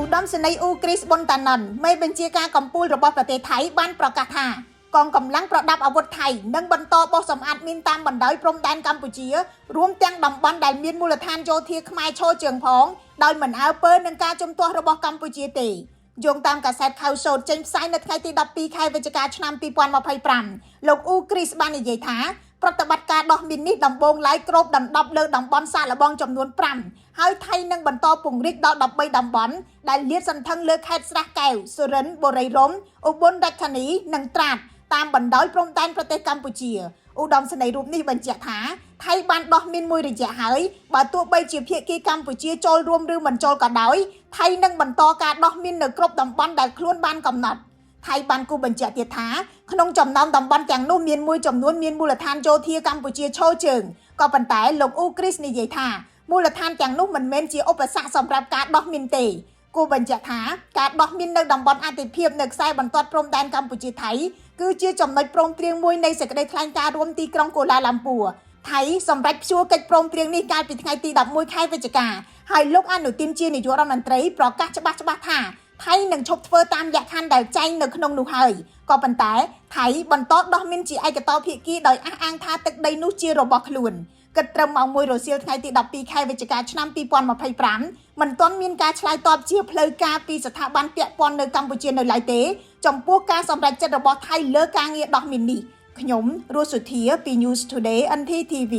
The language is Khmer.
ឧត្តមសេនីយ៍អ៊ូគ្រីសប៊ុនតាណិនមេបញ្ជាការកម្ពុជារបស់ប្រទេសថៃបានប្រកាសថាកងកម្លាំងប្រដាប់អាវុធថៃនឹងបន្តបោះសម្អាតមីនតាមបណ្ដោយព្រំដែនកម្ពុជារួមទាំងតំបន់ដែលមានមូលដ្ឋានយោធាខ្មែរឈរជើងផងដោយមិនអើពើនឹងការជំទាស់របស់កម្ពុជាទេយោងតាមកាសែតខៅសូតចេញផ្សាយនៅថ្ងៃទី12ខែវិច្ឆិកាឆ្នាំ2025លោកអ៊ូគ្រីសបាននិយាយថាប្រតិបត្តិការដោះមីននេះដំបូងឡើយគ្របដណ្ដប់លើតំបន់សាកល្បងចំនួន5ហើយថៃនឹងបន្តពង្រីកដល់13តំបន់ដែលលាតសន្ធឹងលើខេត្តស្រះកែវសុរិន្ទបុរីរម្យឧបលរាជធានីនិងត្រាតតាមបណ្ដោយព្រំដែនប្រទេសកម្ពុជាឧត្តមសេនីយ៍រូបនេះបញ្ជាក់ថាថៃបានដោះមីនមួយរយៈហើយបើទោះបីជាភាគីកម្ពុជាចូលរួមឬមិនចូលក៏ដោយថៃនឹងបន្តការដោះមីននៅគ្រប់តំបន់ដែលខ្លួនបានកំណត់ថៃបានគូបញ្ជាក់ទៀតថាក្នុងចំណោមតំបន់ទាំងនោះមានមួយចំនួនមានមូលដ្ឋានយោធាកម្ពុជាឈរជើងក៏ប៉ុន្តែលោកអ៊ូគ្រីសនិយាយថាមូលដ្ឋានទាំងនោះមិនមែនជាឧបសគ្គសម្រាប់ការដោះមីនទេគូបញ្ជាក់ថាការដោះមីននៅតំបន់អតិភិបនៅខ្សែបន្ទាត់ព្រំដែនកម្ពុជាថៃគឺជាចំណុចព្រមព្រៀងមួយនៃសេចក្តីថ្លែងការណ៍រួមទីក្រុងកូឡាឡាំពួរថៃសម្រេចព្យួរកិច្ចព្រមព្រៀងនេះកាលពីថ្ងៃទី11ខែវិច្ឆិកាហើយលោកអនុទានជានាយករដ្ឋមន្ត្រីប្រកាសច្បាស់ថាថៃនឹងឈប់ធ្វើតាមលក្ខខណ្ឌដែលចែងនៅក្នុងនោះហើយក៏ប៉ុន្តែថៃបន្តដោះមីនជាឯកតោភាគីដោយអះអាងថាទឹកដីនោះជារបស់ខ្លួនគិតត្រឹមម៉ោង1រសៀលថ្ងៃទី12ខែវិច្ឆិកាឆ្នាំ2025មិនទាន់មានការឆ្លើយតបជាផ្លូវការពីស្ថាប័នពាក់ព័ន្ធនៅកម្ពុជានៅឡើយទេចំពោះការសម្រេចចិត្តរបស់ថៃលើការងារដោះមីននេះខ្ញុំរស់សុធាពី News Today NTTV